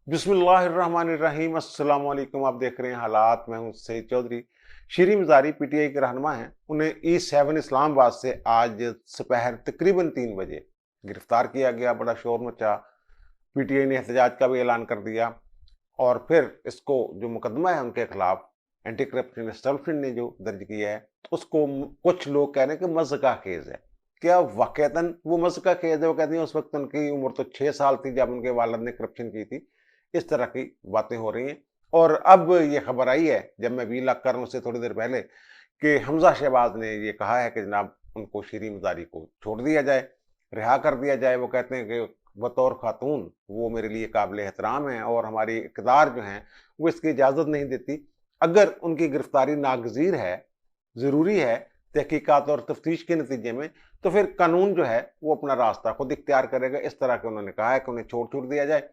बिस्मिल्लाहिर्रहमानिर्रहीम। अस्सलाम वालेकुम। आप देख रहे हैं हालात। मैं हूं सईद चौधरी। शीरी मजारी पीटीआई के रहनुमा हैं। उन्हें E7 इस्लामाबाद से आज दोपहर तकरीबन 3 बजे गिरफ्तार किया गया। बड़ा शोर मचा। पीटीआई ने एहतजाज का भी ऐलान कर दिया और फिर इसको जो मुकदमा है उनके खिलाफ एंटी करप्शन एस्टेब्लिशमेंट ने जो दर्ज किया है उसको कुछ लोग कह रहे हैं कि मज़का केस है। क्या वाकईतन वो मज़का केस है? वो कहती हैं उस वक्त उनकी उम्र तो 6 साल थी जब उनके वालिद ने करप्शन की थी। इस तरह की बातें हो रही हैं और अब ये खबर आई है जब मैं वील कर उससे थोड़ी देर पहले कि हमजा शहबाज ने ये कहा है कि जनाब उनको शीरी मजारी को छोड़ दिया जाए, रिहा कर दिया जाए। वो कहते हैं कि बतौर खातून वो मेरे लिए काबिल एहतराम है और हमारी इक़्तिदार जो हैं वो इसकी इजाज़त नहीं देती। अगर उनकी गिरफ्तारी नागज़ीर है, ज़रूरी है तहकीकात और तफ्तीश के नतीजे में, तो फिर कानून जो है वो अपना रास्ता खुद इख्तियार करेगा। इस तरह के उन्होंने कहा है कि उन्हें छोड़ दिया जाए।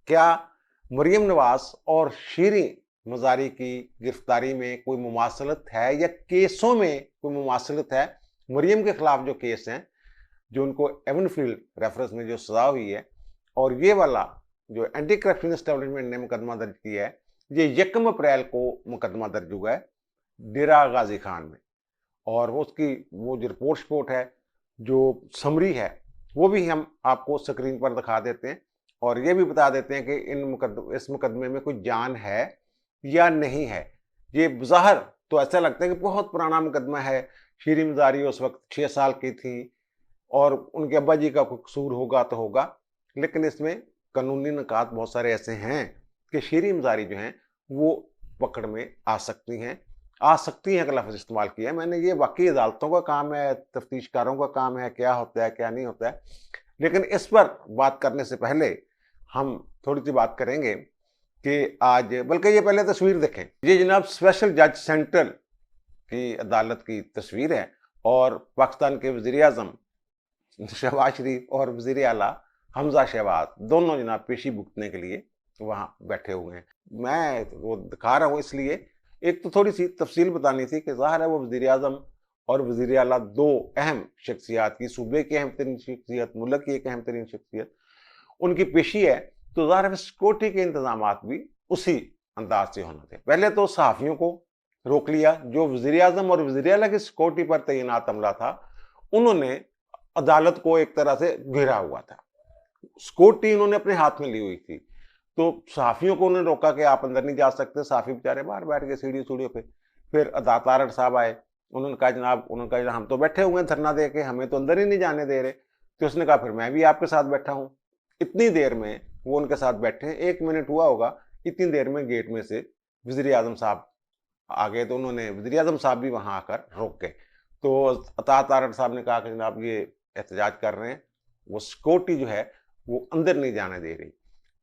क्या मरियम नवाज और शीरी मजारी की गिरफ्तारी में कोई मुमासलत है या केसों में कोई मुमासलत है? मरियम के खिलाफ जो केस हैं, जो उनको एवनफील्ड रेफरेंस में जो सजा हुई है, और ये वाला जो एंटी करप्शन एस्टेब्लिशमेंट ने मुकदमा दर्ज किया है, ये 1 अप्रैल को मुकदमा दर्ज हुआ है डेरा गाजी खान में। और वो उसकी वो जो रिपोर्ट है, जो समरी है, वो भी हम आपको स्क्रीन पर दिखा देते हैं और ये भी बता देते हैं कि इस मुकदमे में कोई जान है या नहीं है। ये ज़ाहिर तो ऐसा लगता है कि बहुत पुराना मुकदमा है। शीरी मज़ारी उस वक्त 6 साल की थी और उनके अब्बा जी का कोई कसूर होगा तो होगा, लेकिन इसमें कानूनी निकात बहुत सारे ऐसे हैं कि शीरी मज़ारी जो हैं वो पकड़ में आ सकती हैं का लफ्ज़ इस्तेमाल किया है मैंने। ये वाकई अदालतों का काम है, तफ्तीशकारों का काम है, क्या होता है क्या नहीं होता है। लेकिन इस पर बात करने से पहले हम थोड़ी सी बात करेंगे कि आज, बल्कि ये पहले तस्वीर देखें। ये जनाब स्पेशल जज सेंट्रल की अदालत की तस्वीर है और पाकिस्तान के वज़ीर आज़म शहबाज शरीफ और वज़ीर आला हमजा शहबाज दोनों जनाब पेशी भुगतने के लिए वहाँ बैठे हुए हैं। मैं वो दिखा रहा हूँ इसलिए, एक तो थोड़ी सी तफसील बतानी थी कि ज़ाहिर है वो वज़ीर आज़म और वज़ीर आला दो अहम शख्सियात की, सूबे की अहम तरीन शख्सियत, मुल्क की एक अहम तरीन शख्सियत, उनकी पेशी है। तो ज़ाहिर है सिक्योरिटी के इंतजामात भी उसी अंदाज से होने थे। पहले तो सहाफ़ियों को रोक लिया। जो वज़ीर आज़म और वज़ीर आला की सिक्योरिटी पर तैनात अमला था, उन्होंने अदालत को एक तरह से घेरा हुआ था। सिक्योरिटी उन्होंने अपने हाथ में ली हुई थी। तो सहाफ़ियों को उन्होंने रोका कि आप अंदर नहीं जा सकते। सहाफ़ी बेचारे बाहर बैठ गए सीढ़ियों पे। फिर तारड़ साहब आए। उन्होंने कहा जनाब, हम तो बैठे हुए हैं धरना दे के, हमें तो अंदर ही नहीं जाने दे रहे। तो उसने कहा फिर मैं भी आपके साथ बैठा हूँ। इतनी देर में वो उनके साथ बैठे, 1 मिनट हुआ होगा, इतनी देर में गेट में से वज़ीर आज़म साहब आ गए। तो उन्होंने वज़ीर आज़म साहब भी वहाँ आकर रोक गए। तो तारड़ साहब ने कहा कि जनाब ये एहतजाज कर रहे हैं, वो सिक्योरिटी जो है वो अंदर नहीं जाने दे रही।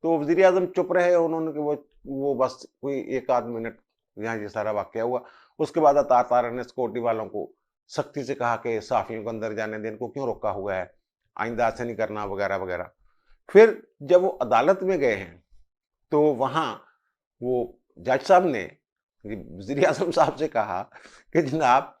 तो वज़ीर आज़म चुप रहे। उन्होंने कि वो बस कोई 1 आध मिनट यहाँ ये सारा वाक़या हुआ। उसके बाद तारड़ ने सिक्योरिटी वालों को सख्ती से कहा कि सहाफ़ियों को अंदर जाने दें, इनको क्यों रोका हुआ है, आइंदा ऐसे नहीं करना वगैरह वगैरह। फिर जब वो अदालत में गए हैं तो वहाँ वो जज साहब ने वज़ीर आज़म साहब से कहा कि जनाब,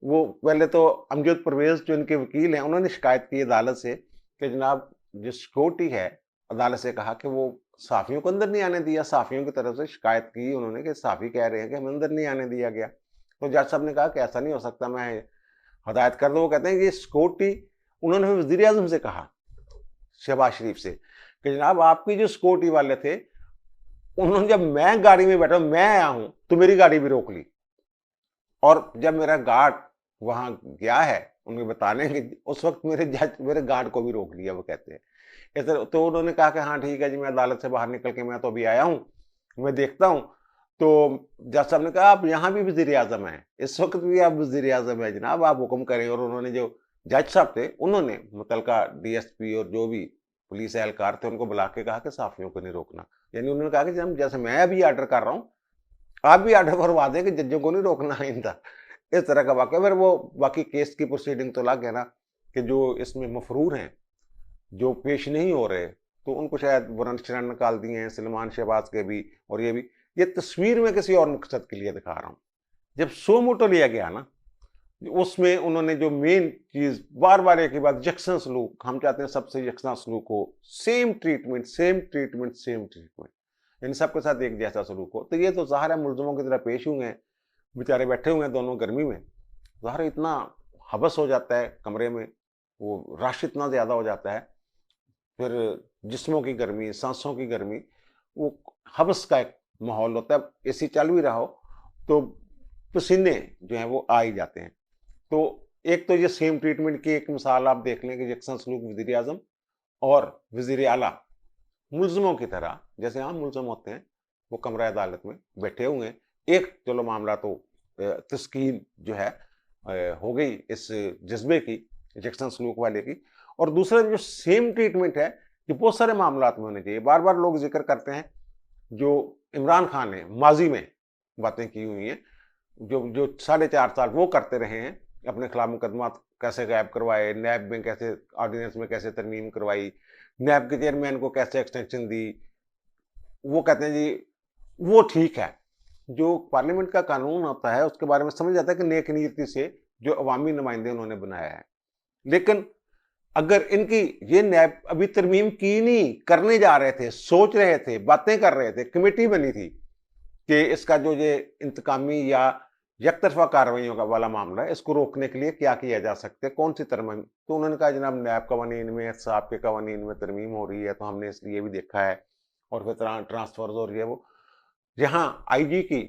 वो पहले तो अमजद परवेज़ जो इनके वकील हैं उन्होंने शिकायत की अदालत से कि जनाब जो सिक्योरिटी है, अदालत से कहा कि वो सहाफ़ियों को अंदर नहीं आने दिया। सहाफ़ियों की तरफ से शिकायत की उन्होंने कि सहाफ़ी कह रहे हैं कि हमें अंदर नहीं आने दिया गया। तो जज साहब ने कहा कि ऐसा नहीं हो सकता, मैं हदायत कर दूँ। वो कहते हैं कि सिक्योरिटी, उन्होंने फिर वज़ीर आज़म से कहा, शहबाज शरीफ से, कि जनाब आपकी जो सिक्योरिटी वाले थे, उन्होंने जब मैं गाड़ी में बैठा, मैं आया हूँ, तो मेरी गाड़ी भी रोक ली। और जब मेरा गार्ड वहाँ गया है उन्हें बताने कि उस वक़्त मेरे गार्ड को भी रोक लिया, वो कहते हैं। ऐसे तो उन्होंने कहा कि हाँ ठीक है जी, मैं अदालत से बाहर निकल के मैं तो अभी आया हूँ, मैं देखता हूँ। तो जज साहब ने कहा आप यहाँ भी वज़ीर आज़म हैं, इस वक़्त भी आप वज़ीर आज़म हैं जनाब, आप हुक्म करें। और उन्होंने जो जज साहब थे उन्होंने मुतलका डीएसपी और जो भी पुलिस एहलकार थे उनको बुला के कहा कि सहाफ़ियों को नहीं रोकना। यानी उन्होंने कहा कि जब जैसे मैं अभी ऑर्डर कर रहा हूँ, आप भी ऑर्डर करवा दें कि जज्जों को नहीं रोकना आइंदा। इस तरह का वाक़या। फिर वो बाकी केस की प्रोसीडिंग तो अलग है ना, कि जो इसमें मफ़रूर हैं, जो पेश नहीं हो रहे, तो उनको शायद वारंट-शरन निकाल दिए हैं, सलमान शहबाज के भी और ये भी। ये तस्वीर मैं किसी और मकसद के लिए दिखा रहा हूँ। जब सो मोटो लिया गया ना, उसमें उन्होंने जो मेन चीज बार बार एक ही बात, यकसा सलूक, हम चाहते हैं सबसे यकसा सलूक हो, same treatment same treatment same treatment, इन सबके साथ एक जैसा सलूक हो। तो ये तो ज़ाहिर है मुलजमों की तरह पेश हुए हैं, बेचारे बैठे हुए हैं दोनों गर्मी में, ज़ाहिर है इतना हबस हो जाता है कमरे में, वो रश इतना ज़्यादा हो जाता है, फिर जिस्मों की गर्मी, सांसों की गर्मी, वो हबस का एक माहौल होता है, एसी चल भी रहा हो तो पसीने जो हैं वो आ ही जाते हैं। तो एक तो ये सेम ट्रीटमेंट की एक मिसाल आप देख लें कि यकसा सलूक वज़ीर आज़म और वज़ीर आला मुल्ज़िमों की तरह, जैसे आम मुल्ज़िम होते हैं, वो कमरा अदालत में बैठे हुए हैं। एक चलो मामला तो तस्कीन जो है हो गई इस जज़्बे की, यकसा सलूक वाले की, और दूसरा जो सेम ट्रीटमेंट है, ये बहुत सारे मामलात में होने चाहिए। बार-बार लोग ज़िक्र करते हैं, जो इमरान खान ने माज़ी में बातें की हुई हैं, जो जो साढ़े 4 साल वो करते रहे हैं, अपने खिलाफ मुकदमा कैसे गायब करवाए, नैब में कैसे ऑर्डिनेंस में कैसे तरमीम करवाई, नैब के चेयरमैन को कैसे एक्सटेंशन दी, वो कहते हैं जी वो ठीक है। जो पार्लियामेंट का कानून होता है उसके बारे में समझ आता है कि नेक नीयति से जो अवामी नुमाइंदे उन्होंने बनाया है। लेकिन अगर इनकी ये नैब अभी तरमीम की नहीं, करने जा रहे थे, सोच रहे थे, बातें कर रहे थे, कमेटी बनी थी कि इसका जो ये इंतकामी या यकतरफा कार्रवाइयों का वाला मामला है, इसको रोकने के लिए क्या किया जा सकता है, कौन सी तरमीम, तो उन्होंने कहा जनाब नैब कवानीन में, एहतसाब के कवानीन में तरमीम हो रही है, तो हमने इसलिए भी देखा है, और फिर ट्रांसफर्स हो रही है। वो जहाँ आईजी की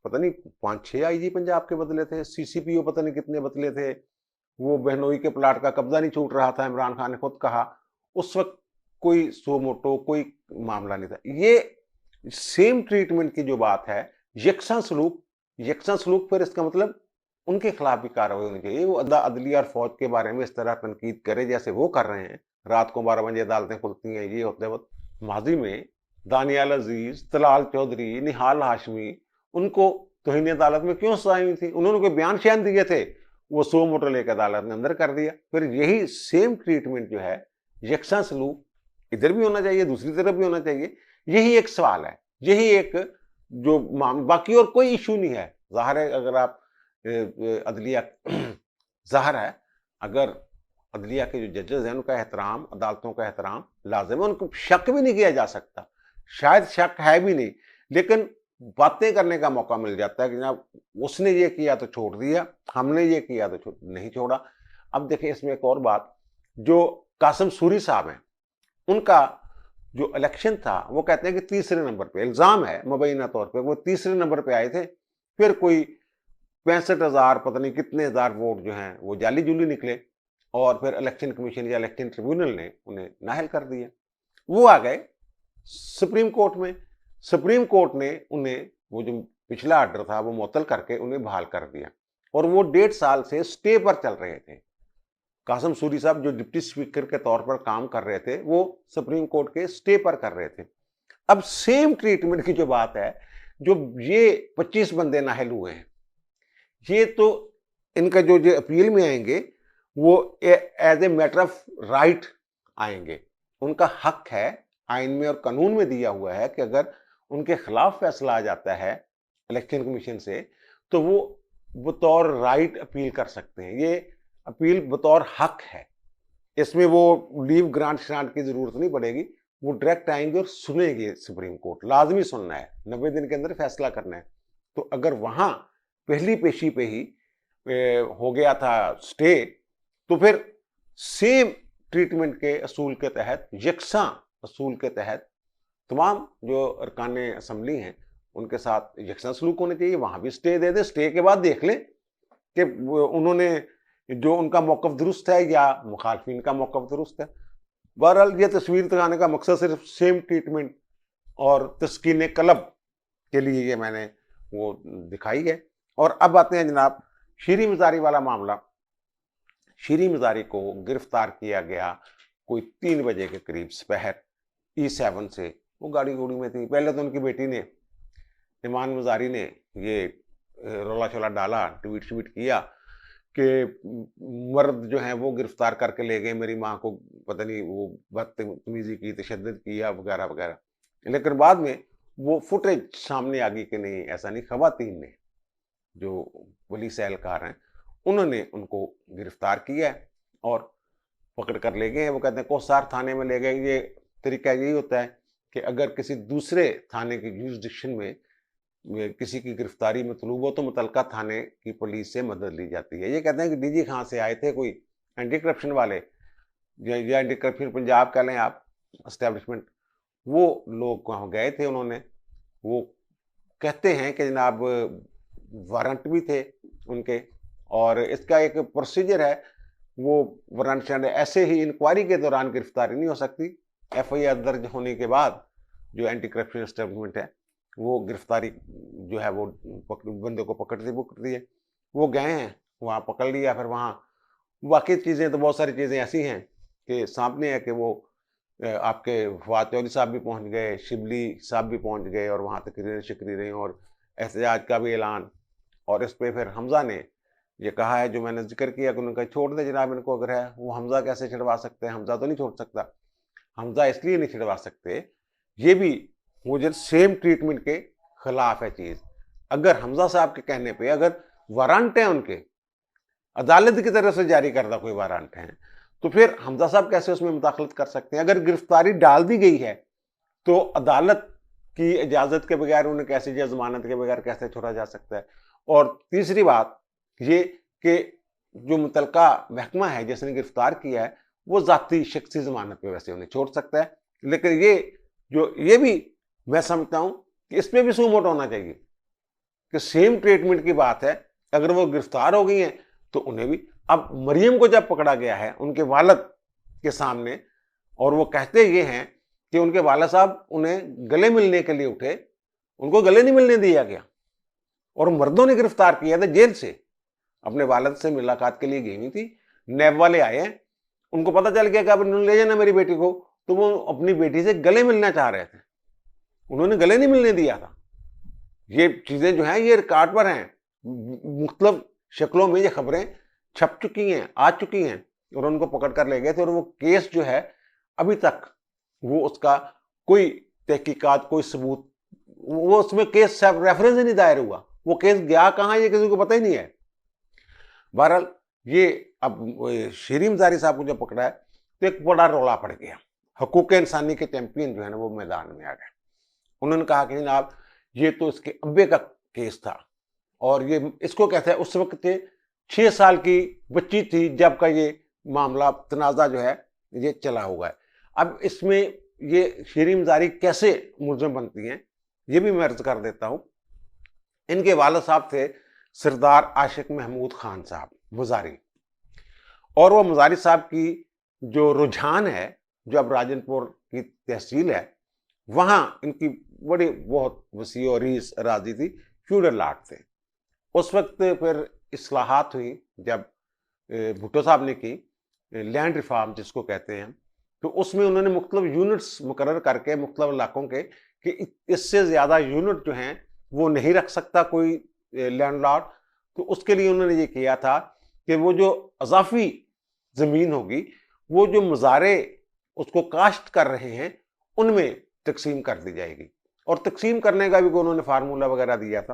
पता नहीं 5-6 आईजी पंजाब के बदले थे, सीसीपीओ पता नहीं कितने बदले थे, वो बहनोई के प्लाट का कब्जा नहीं छूट रहा था, इमरान खान ने खुद कहा, उस वक्त कोई सो मोटो कोई मामला नहीं था। ये सेम ट्रीटमेंट की जो बात है, यकसा सलूक, यकसा सलूक, फिर इसका मतलब उनके खिलाफ भी कार्रवाई होनी चाहिए। वो अदलिया और फौज के बारे में इस तरह तनकीद करे जैसे वो कर रहे हैं, रात को 12 बजे अदालतें खुलती हैं, ये होते वक्त माजी में दानियाल अजीज, तलाल चौधरी, निहाल हाशमी, उनको तौहीन अदालत में क्यों सजाई हुई थी? उन्होंने कोई बयान शयान दिए थे, वो सो मोटो लेकर अदालत ने अंदर कर दिया। फिर यही सेम ट्रीटमेंट जो है, यकसा सलूक इधर भी होना चाहिए, दूसरी तरफ भी होना चाहिए। यही एक सवाल है, यही एक जो बाकी और कोई इशू नहीं है। ज़ाहिर है अगर आप अदलिया ज़ाहिर है अगर अदलिया के जो जजेस हैं उनका एहतराम, अदालतों का एहतराम लाज़िम है, उनको शक भी नहीं किया जा सकता, शायद शक है भी नहीं, लेकिन बातें करने का मौका मिल जाता है कि जनाब उसने ये किया तो छोड़ दिया, हमने ये किया तो नहीं छोड़ा। अब देखिए इसमें एक और बात, जो कासिम सूरी साहब हैं, उनका जो इलेक्शन था वो कहते हैं कि तीसरे नंबर पे, इल्ज़ाम है मुबैना तौर पे, वो तीसरे नंबर पे आए थे, फिर कोई 65,000 पता नहीं कितने हज़ार वोट जो हैं वो जाली-जूली निकले, और फिर इलेक्शन कमीशन या इलेक्शन ट्रिब्यूनल ने उन्हें नाअहल कर दिया। वो आ गए सुप्रीम कोर्ट में, सुप्रीम कोर्ट ने उन्हें वो जो पिछला ऑर्डर था वो मुअत्तल करके उन्हें बहाल कर दिया, और वो 1.5 साल से स्टे पर चल रहे थे। कासिम सूरी साहब जो डिप्टी स्पीकर के तौर पर काम कर रहे थे, वो सुप्रीम कोर्ट के स्टे पर कर रहे थे। अब सेम ट्रीटमेंट की जो बात है, जो ये 25 बंदे नाअहल हुए हैं, ये तो इनका जो जो अपील में आएंगे वो as a matter of right आएंगे, उनका हक है, आइन में और कानून में दिया हुआ है कि अगर उनके खिलाफ फैसला आ जाता है इलेक्शन कमीशन से, तो वो बतौर राइट अपील कर सकते हैं। ये अपील बतौर हक है, इसमें वो लीव ग्रांट श्रांट की जरूरत नहीं पड़ेगी, वो डायरेक्ट आएंगे और सुनेंगे, सुप्रीम कोर्ट लाजमी सुनना है, 90 दिन के अंदर फैसला करना है। तो अगर वहां पहली पेशी पे ही हो गया था स्टे, तो फिर सेम ट्रीटमेंट के असूल के तहत, यकसा असूल के तहत तमाम जो अरकान असम्बली हैं उनके साथ यकसा सलूक होने चाहिए। वहां भी स्टे दे दे, स्टे के बाद देख लें कि उन्होंने जो उनका मौकफ दुरुस्त है या मुखालफिन का मौकफ दुरुस्त है। बहरहाल ये तस्वीर दिखाने का मकसद सिर्फ सेम ट्रीटमेंट और तस्कीन कलब के लिए ये मैंने वो दिखाई है। और अब आते हैं जनाब शीरी मजारी वाला मामला। शीरी मजारी को गिरफ्तार किया गया कोई 3 बजे के करीब दोपहर E7 से, वो गाड़ी घोड़ी में थी। पहले तो उनकी बेटी ने, ईमान मजारी ने, ये रोला शोला डाला, ट्वीट श्वीट किया कि मर्द जो हैं वो गिरफ्तार करके ले गए मेरी माँ को, पता नहीं वो बदतमीजी की, तशद्दुद किया वगैरह वगैरह। लेकिन बाद में वो फुटेज सामने आ गई कि नहीं ऐसा नहीं, खवातीन ने जो पुलिस एहलकार हैं उन्होंने उनको गिरफ्तार किया है और पकड़ कर ले गए हैं। वो कहते हैं कोसार थाने में ले गए। ये तरीका यही होता है कि अगर किसी दूसरे थाने के जुरिसडिक्शन में किसी की गिरफ्तारी मतलूब हो तो मुतलका थाने की पुलिस से मदद ली जाती है। ये कहते हैं कि डीजी खां से आए थे कोई एंटी करप्शन वाले या एंटी करप्शन पंजाब कह लें आप एस्टेब्लिशमेंट, वो लोग वहाँ गए थे। उन्होंने वो कहते हैं कि जनाब वारंट भी थे उनके, और इसका एक प्रोसीजर है। वो वारंट ऐसे ही इंक्वायरी के दौरान गिरफ्तारी नहीं हो सकती। एफआईआर दर्ज होने के बाद जो एंटी करप्शन एस्टेब्लिशमेंट है वो गिरफ्तारी जो है वो बंदे को पकड़ती है। वो गए हैं वहाँ, पकड़ लिया। फिर वहाँ बाकी चीज़ें तो बहुत सारी चीज़ें ऐसी हैं कि सामने है कि वो आपके फवाद चौधरी साहब भी पहुँच गए, शिबली साहब भी पहुँच गए और वहाँ तकरीरें शिकरीरें और एहतजाज का भी ऐलान। और इस पर फिर हमज़ा ने ये कहा है जो मैंने जिक्र किया कि उन्होंने कहा छोड़ दे जनाब इनको, अगर है वो हमज़ा कैसे छिड़वा सकते हैं, हमज़ा तो नहीं छोड़ सकता। हमज़ा इसलिए नहीं छिड़वा सकते, ये भी मुझे सेम ट्रीटमेंट के खिलाफ है चीज़। अगर हमज़ा साहब के कहने पे अगर वारंट है उनके, अदालत की तरफ से जारी करदा कोई वारंट है, तो फिर हमज़ा साहब कैसे उसमें मुदाखलत कर सकते हैं? अगर गिरफ्तारी डाल दी गई है तो अदालत की इजाज़त के बगैर उन्हें कैसे, या जमानत के बगैर कैसे छोड़ा जा सकता है? और तीसरी बात ये कि जो मुतलका महकमा है जिसने गिरफ्तार किया है वो ज़ाती शख्सी ज़मानत पे वैसे उन्हें छोड़ सकता है, लेकिन ये भी मैं समझता हूँ कि इसमें भी सूमोट होना चाहिए कि सेम ट्रीटमेंट की बात है। अगर वो गिरफ्तार हो गई हैं तो उन्हें भी, अब मरियम को जब पकड़ा गया है उनके वालिद के सामने, और वो कहते ये हैं कि उनके वालिद साहब उन्हें गले मिलने के लिए उठे, उनको गले नहीं मिलने दिया गया और मर्दों ने गिरफ्तार किया था जेल से। अपने वालिद से मुलाकात के लिए गई हुई थी, नैब वाले आए हैं, उनको पता चल गया कि अब ले जाना मेरी बेटी को, तो वो अपनी बेटी से गले मिलना चाह रहे थे, उन्होंने गले नहीं मिलने दिया था। ये चीजें जो हैं ये रिकॉर्ड पर हैं, मुख्तलिफ शक्लों में ये खबरें छप चुकी हैं, आ चुकी हैं, और उनको पकड़ कर ले गए थे। और वो केस जो है अभी तक वो उसका कोई तहकीकात, कोई सबूत, वो उसमें केस रेफरेंस ही नहीं दायर हुआ, वो केस गया कहाँ ये किसी को पता ही नहीं है। बहरहाल ये अब शीरीम ज़ारी साहब को जब पकड़ा है तो एक बड़ा रौला पड़ गया। हकूक़ इंसानी के चैंपियन जो है ना वो मैदान में आ गए। उन्होंने कहा कि जनाब ये तो इसके अब्बे का केस था, और ये इसको कहते हैं उस वक्त 6 साल की बच्ची थी जब का ये मामला तनाज़ा जो है ये चला हुआ है। अब इसमें ये शीरीम ज़ारी कैसे मुलज़िम बनती हैं ये भी मैं अर्ज़ कर देता हूँ। इनके वालिद साहब थे सरदार आशिक महमूद खान साहब मुजारी, और वो मुजारी साहब की जो रुझान है, जो अब राजनपुर की तहसील है, वहाँ इनकी बड़ी बहुत वसी और रीस अराजी थी, फ्यूडल लॉट थे। उस वक्त फिर इस्लाहात हुई जब भुट्टो साहब ने की लैंड रिफॉर्म जिसको कहते हैं, तो उसमें उन्होंने मुख्तलिफ यूनिट्स मुकर्रर करके मुख्तलिफ इलाकों के कि इससे ज़्यादा यूनिट जो हैं वो नहीं रख सकता कोई लैंडलॉर्ड। तो उसके लिए उन्होंने ये किया था कि वो जो अजाफी ज़मीन होगी वो जो मुजारे उसको काश्त कर रहे हैं उनमें तकसीम कर दी जाएगी, और तकसीम करने का भी उन्होंने फार्मूला वगैरह दिया था।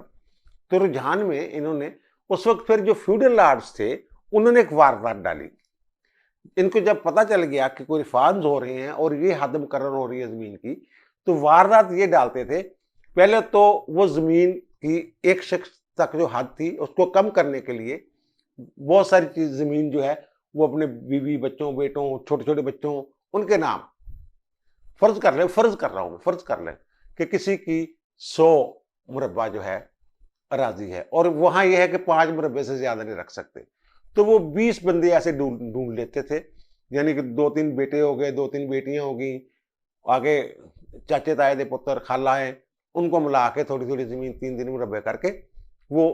तो रुझान में इन्होंने उस वक्त फिर जो फ्यूडल लॉर्ड्स थे उन्होंने एक वारदात डाली। इनको जब पता चल गया कि कोई रिफॉर्म्स हो रहे हैं और ये हद मुकर्रर हो रही है ज़मीन की, तो वारदात ये डालते थे, पहले तो वो ज़मीन की एक शख्स तक जो हद थी उसको कम करने के लिए बहुत सारी चीज ज़मीन जो है वो अपने बीवी बच्चों बेटों छोटे छोटे बच्चों उनके नाम फर्ज कर लें कि किसी की 100 मुरब्बा जो है अराजी है, और वहां यह है कि 5 मुरब्बे से ज्यादा नहीं रख सकते, तो वो 20 बंदे ऐसे ढूंढ लेते थे। यानी कि 2-3 बेटे हो गए, 2-3 बेटियां हो गई, आगे चाचे ताए दे पुत्र खालाएं, उनको मिला के थोड़ी थोड़ी जमीन 3 मुरब्बे करके वो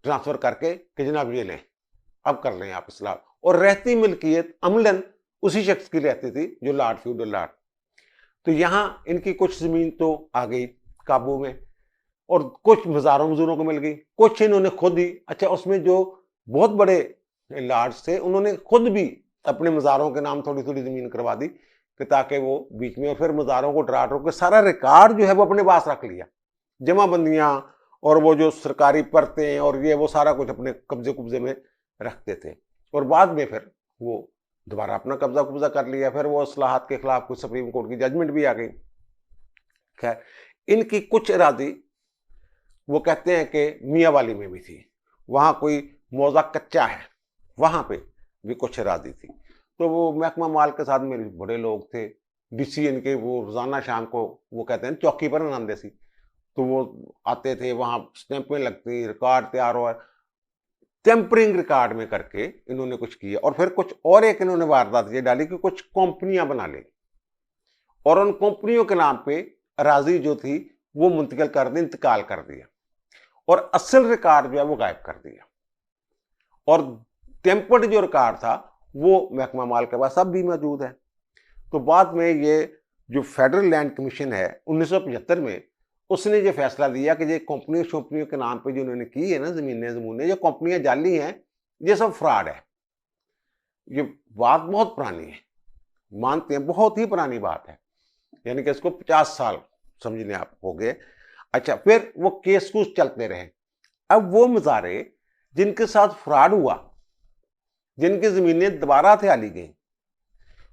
ट्रांसफर करके कि जनाब ये लें, अब कर लें आप इस्लाम, और रहती मिल्कियत अमलन उसी शख्स की रहती थी जो लॉर्ड फ्यूडल लॉर्ड। तो यहाँ इनकी कुछ जमीन तो आ गई काबू में, और कुछ मज़ारों मजदूरों को मिल गई, कुछ इन्होंने खुद ही, अच्छा उसमें जो बहुत बड़े लॉर्ड्स थे उन्होंने खुद भी अपने मज़ारों के नाम थोड़ी थोड़ी ज़मीन करवा दी कि ताकि वो बीच में, और फिर मज़ारों को डरा के सारा रिकॉर्ड जो है वो अपने पास रख लिया, जमाबंदियाँ और वो जो सरकारी परतें और ये वो सारा कुछ अपने कब्जे कुब्जे में रखते थे और बाद में फिर वो दोबारा अपना कब्जा कर लिया। फिर वो इस्लाहात के खिलाफ कुछ सुप्रीम कोर्ट की जजमेंट भी आ गई। खैर, इनकी कुछ अरादी वो कहते हैं कि मियाँ वाली में भी थी, वहाँ कोई मौजा कच्चा है, वहाँ पे भी कुछ अरादी थी। तो वो महकमा माल के साथ मेरे बड़े लोग थे, डीसी इनके, वो रोज़ाना शाम को वो कहते हैं चौकी पर नांदे सी, तो वो आते थे, वहाँ स्टैंपें लगती, रिकॉर्ड तैयार हुआ, टेम्परिंग रिकॉर्ड में करके इन्होंने कुछ किया। और फिर कुछ और एक इन्होंने वारदात ये डाली कि कुछ कंपनियां बना ली और उन कंपनियों के नाम पे अराजी जो थी वो मुंतकिल कर दी, इंतकाल कर दिया और असल रिकॉर्ड जो है वो गायब कर दिया। और टेम्पर्ड जो रिकॉर्ड था वो महकमा माल के पास अब भी मौजूद है। तो बाद में ये जो फेडरल लैंड कमीशन है 1975 में, उसने ये फैसला दिया कि ये कंपनियों के नाम पे जो उन्होंने की है ना जमीनें, जो कंपनियां जाली हैं, ये सब फ्रॉड है। ये बात बहुत पुरानी है, मानते हैं, बहुत ही पुरानी बात है, यानी कि इसको 50 साल समझ लें आप हो गए। अच्छा, फिर वो केस कुछ चलते रहे। अब वो मुजारे जिनके साथ फ्रॉड हुआ, जिनकी जमीनें दोबारा हथियाली गई,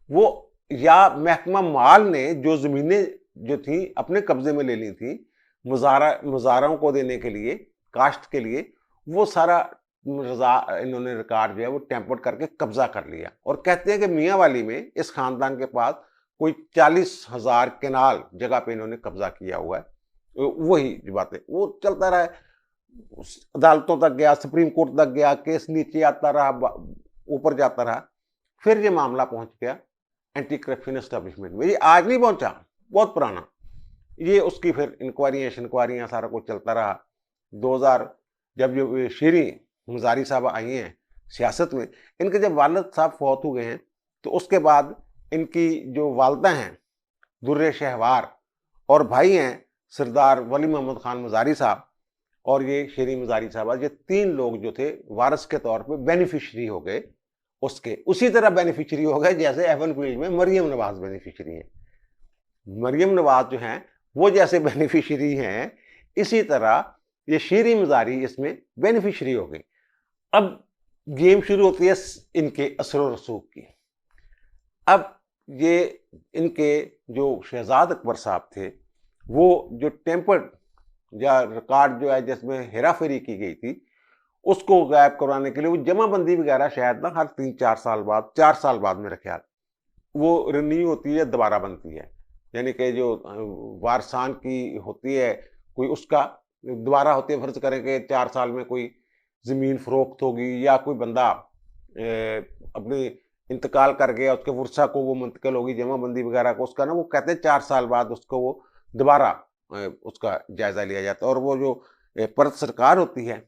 वो या महकमा माल ने जो जमीनें जो थी अपने कब्जे में ले ली थी मुजारों को देने के लिए, काश्त के लिए, वो सारा इन्होंने रिकॉर्ड जो है वो टेम्पर्ड करके कब्जा कर लिया। और कहते हैं कि मियाँ वाली में इस खानदान के पास कोई 40,000 केनाल जगह पे इन्होंने कब्जा किया हुआ है। वही बातें वो चलता रहा, अदालतों तक गया, सुप्रीम कोर्ट तक गया, केस नीचे आता रहा, ऊपर जाता रहा। फिर ये मामला पहुंच गया एंटी करप्शन एस्टेब्लिशमेंट में। ये आज नहीं पहुंचा, बहुत पुराना। ये उसकी फिर इंक्वायरियां सारा कुछ चलता रहा। 2000 जब जो शीरी मुजारी साहब आई हैं सियासत में, इनके जब वालिद साहब फौत हो गए हैं, तो उसके बाद इनकी जो वालदा हैं दुर्रे शहवार और भाई हैं सरदार वली मोहम्मद खान मुजारी साहब और ये शीरी मुजारी साहब, ये 3 लोग जो थे वारिस के तौर पे बेनिफिशरी हो गए उसके। उसी तरह बेनिफिशरी हो गए जैसे एवन फील्ड में मरियम नवाज बेनिफिशरी हैं। मरियम नवाज जो हैं वो जैसे बेनिफिशरी हैं, इसी तरह ये शीरी मुजारी इसमें बेनिफिशरी हो गई। अब गेम शुरू होती है इनके असर और रसूख की। अब ये इनके जो शहजाद अकबर साहब थे, वो जो टेम्पर्ड या रिकॉर्ड जो है जिसमें हेरा फेरी की गई थी, उसको गायब करवाने के लिए वो जमाबंदी वगैरह शायद ना हर 3-4 साल बाद, 4 साल बाद मेरा ख्याल वो रिन्यू होती है, दोबारा बनती है। यानी कि जो वारसान की होती है कोई, उसका दोबारा होती है। फर्ज करें कि 4 साल में कोई ज़मीन फ़रोख्त होगी या कोई बंदा अपनी इंतकाल कर गया, उसके वर्सा को वो मुंतकिल होगी जमाबंदी वगैरह को, उसका ना वो कहते हैं 4 साल बाद उसको वो दोबारा उसका जायज़ा लिया जाता है। और वो जो परत सरकार होती है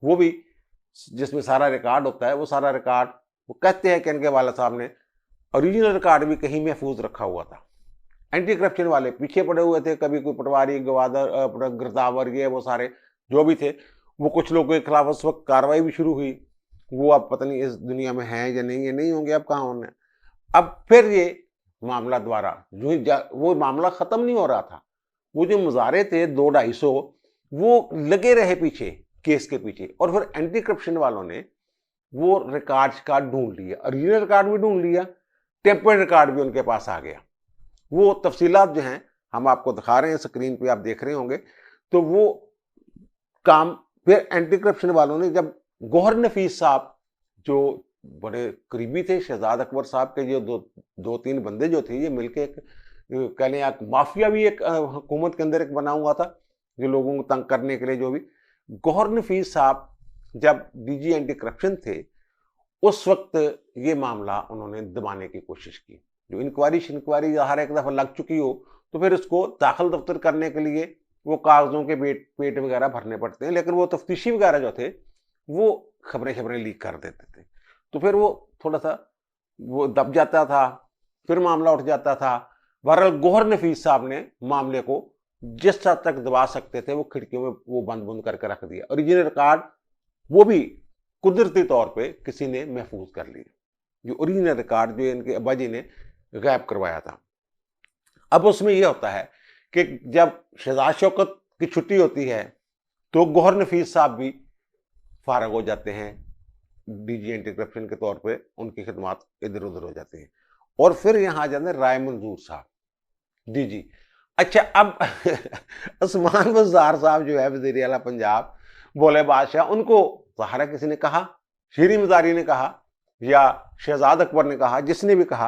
वो भी, जिसमें सारा रिकॉर्ड होता है, वो सारा रिकॉर्ड वो कहते हैं कि इनके वाला साहब ने ओरिजिनल रिकॉर्ड भी कहीं महफूज रखा हुआ था। एंटी करप्शन वाले पीछे पड़े हुए थे, कभी कोई पटवारी, गवादर, गिरदावर, ये वो सारे जो भी थे, वो कुछ लोगों के खिलाफ उस वक्त कार्रवाई भी शुरू हुई। वो अब पता नहीं इस दुनिया में हैं या नहीं, ये नहीं होंगे, अब कहाँ होने। अब फिर ये मामला दोबारा जो ही वो मामला ख़त्म नहीं हो रहा था, वो जो मुजारे थे 200-250 वो लगे रहे पीछे, केस के पीछे। और फिर एंटी करप्शन वालों ने वो रिकॉर्ड्स का ढूंढ लिया, ओरिजिनल रिकॉर्ड भी ढूंढ लिया, टेम्पर्ड रिकॉर्ड भी उनके पास आ गया। वो तफसीलात जो हैं हम आपको दिखा रहे हैं, स्क्रीन पे आप देख रहे होंगे। तो वो काम फिर एंटी करप्शन वालों ने, जब गौहर नफीस साहब जो बड़े करीबी थे शहजाद अकबर साहब के, जो 2-3 बंदे जो थे, ये मिलके एक कह लें एक माफिया भी एक हुकूमत के अंदर एक बना हुआ था, जो लोगों को तंग करने के लिए। जो भी गौहर नफीस साहब जब डीजी एंटी करप्शन थे, उस वक्त ये मामला उन्होंने दबाने की कोशिश की। जो इंक्वायरी हर एक दफ़ा लग चुकी हो, तो फिर उसको दाखिल दफ्तर करने के लिए वो कागज़ों के पेट वगैरह भरने पड़ते हैं। लेकिन वो तफ्तीशी वगैरह जो थे वो खबरें लीक कर देते थे, तो फिर वो थोड़ा सा वो दब जाता था, फिर मामला उठ जाता था। बहरहाल गौहर नफीस साहब ने मामले को जिस हद तक दबा सकते थे वो खिड़कियों में वो बंद करके रख दिया। ओरिजिनल रिकॉर्ड वो भी कुदरती तौर पे किसी ने महफूज कर लिया, जो ओरिजिनल रिकॉर्ड जो इनके अब्बा जी ने गायब करवाया था। अब उसमें यह होता है कि जब शहजाद शौकत की छुट्टी होती है तो गौहर नफीस साहब भी फारग हो जाते हैं, डीजी एंटी करप्शन के तौर पे उनकी खिदमात इधर उधर हो जाती हैं। और फिर यहाँ आ जाते हैं राय मंजूर साहब, डीजी। अच्छा, अब उस्मान बुज़दार साहब जो है वज़ीर आला पंजाब, भोले बादशाह, उनको ज़ाहिर है किसी ने कहा, शीरी मज़ारी ने कहा या शहजाद अकबर ने कहा, जिसने भी कहा,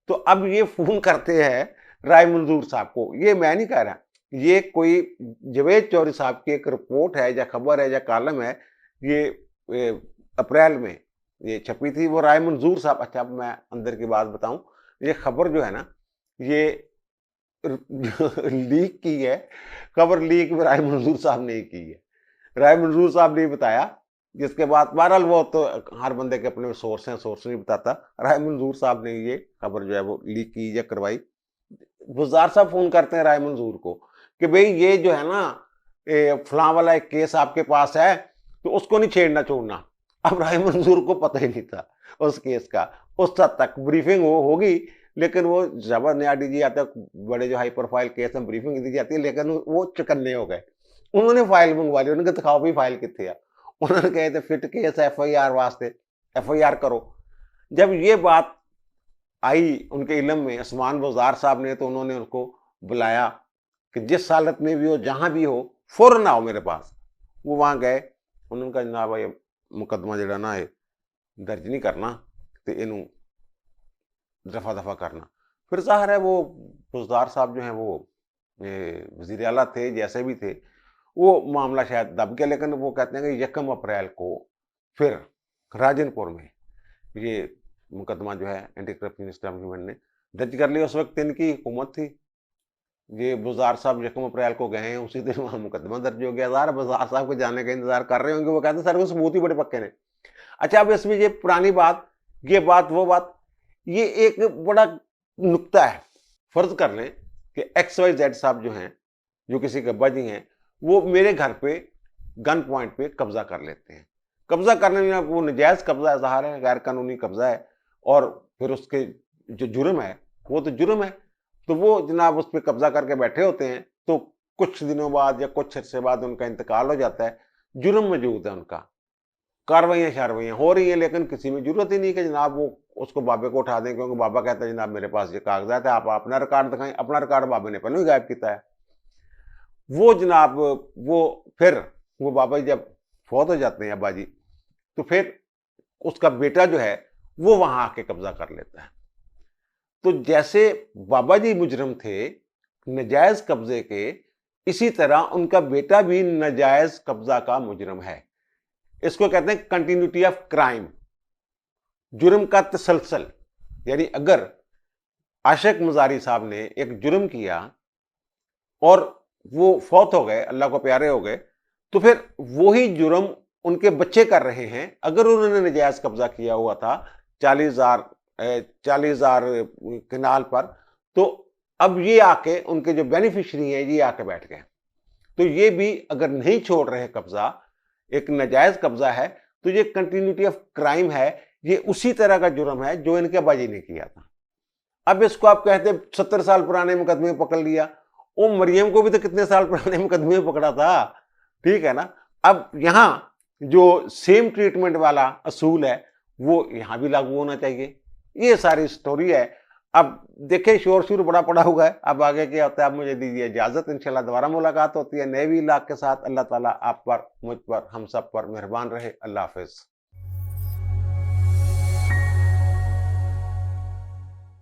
तो अब ये फ़ोन करते हैं राय मंजूर साहब को। ये मैं नहीं कह रहा, ये कोई जवेद चौधरी साहब की एक रिपोर्ट है या खबर है या कॉलम है, ये अप्रैल में ये छपी थी, वो राय मंजूर साहब। अच्छा, अब मैं अंदर की बात बताऊं, ये खबर जो है ना, ये लीक की है, खबर लीक राय मंजूर साहब ने की है, राय मंजूर साहब ने बताया। जिसके बाद बहरहाल वो तो हर बंदे के अपने सोर्स हैं, सोर्स नहीं बताता। राय मंजूर साहब ने ये खबर जो है वो लीक की या करवाई। बुज़दार साहब फोन करते हैं राय मंजूर को कि भाई ये जो है ना, फलां वाला एक केस आपके पास है, तो उसको नहीं छेड़ना छोड़ना। अब राय मंजूर को पता ही नहीं था उस केस का। उस हद तक ब्रीफिंग होगी, लेकिन वो जब नया डीजी आता है, बड़े जो हाई प्रोफाइल केस में ब्रीफिंग दी जाती है, लेकिन वो चकन्ने हो गए। उन्होंने फाइल मंगवा ली, उन्होंने दिखाओ भी फाइल कितने है। उन्होंने कहे थे फिट केस FIR वास्ते, FIR करो। जब ये बात आई उनके इल्म में उस्मान बुज़दार साहब ने, तो उन्होंने उनको बुलाया कि जिस हालत में भी हो, जहां भी हो, फौरन आओ मेरे पास। वो वहां गए, उन्होंने कहा जनाब ये मुकदमा जड़ा ना है दर्ज नहीं करना, तो इनू दफा दफा करना। फिर जाहिर है वो बुज़दार साहब जो हैं वो वज़ीर आला थे, जैसे भी थे, वो मामला शायद दब गया। लेकिन वो कहते हैं कि 1 अप्रैल को फिर राजनपुर में ये मुकदमा जो है एंटी करप्शन एस्टेब्लिशमेंट ने दर्ज कर लिया। उस वक्त इनकी हुकूमत थी, ये बुज़दार साहब 1 अप्रैल को गए हैं, उसी दिन वहाँ मुकदमा दर्ज हो गया। ज़ाहिर बुज़दार साहब के जाने का इंतजार कर रहे होंगे। वो कहते हैं सर वो सबूत ही बड़े पक्के ने। अच्छा, अब इसमें ये पुरानी बात, ये बात, वो बात, ये एक बड़ा नुक्ता है। फर्ज कर लें कि XYZ साहब जो हैं, जो किसी के बाजी हैं, वो मेरे घर पे गन पॉइंट पे कब्जा कर लेते हैं। कब्जा करने में वो नजायज कब्जा है, ज़ाहिर है गैर कानूनी कब्जा है, और फिर उसके जो जुर्म है वो तो जुर्म है। तो वो जनाब उस पर कब्जा करके बैठे होते हैं, तो कुछ दिनों बाद या कुछ अर्से बाद उनका इंतकाल हो जाता है। जुर्म मौजूद है, उनका कार्रवाइयाँ शारवाइयाँ हो रही हैं, लेकिन किसी में जरूरत ही नहीं कि जनाब वो उसको बाबे को उठा दें, क्योंकि बाबा कहता है जनाब मेरे पास ये कागजात है, आप अपना रिकॉर्ड दिखाएं। अपना रिकॉर्ड बाबे ने पहले ही गायब किया है। वो जनाब वो फिर वो बाबा जी जब फौत हो जाते हैं, अब्बा जी, तो फिर उसका बेटा जो है वो वहां आके कब्जा कर लेता है। तो जैसे बाबा जी मुजरम थे नजायज कब्जे के, इसी तरह उनका बेटा भी नजायज कब्जा का मुजरम है। इसको कहते हैं कंटिन्यूटी ऑफ क्राइम, जुर्म का तसलसल। यानी अगर आशिक मज़ारी साहब ने एक जुर्म किया और वो फौत हो गए, अल्लाह को प्यारे हो गए, तो फिर वही जुर्म उनके बच्चे कर रहे हैं। अगर उन्होंने नजायज कब्जा किया हुआ था 40,000 किनाल पर, तो अब ये आके उनके जो बेनिफिशरी हैं ये आके बैठ गए। तो ये भी अगर नहीं छोड़ रहे कब्जा, एक नजायज कब्जा है, तो ये कंटिन्यूटी ऑफ क्राइम है। ये उसी तरह का जुर्म है जो इनके बाजी ने किया था। अब इसको आप कहते 70 साल पुराने मुकदमे पकड़ लिया। ओ मरियम को भी तो कितने साल पुराने मुकदमे में पकड़ा था, ठीक है ना। अब यहां जो सेम ट्रीटमेंट वाला असूल है वो यहां भी लागू होना चाहिए। ये सारी स्टोरी है। अब देखें, शोर शोर बड़ा पड़ा हुआ है, अब आगे क्या होता है। आप मुझे दीजिए इजाजत, इंशाल्लाह दोबारा मुलाकात होती है नए वीलॉग के साथ। अल्लाह ताला आप पर, मुझ पर, हम सब पर मेहरबान रहे। अल्लाह हाफिज।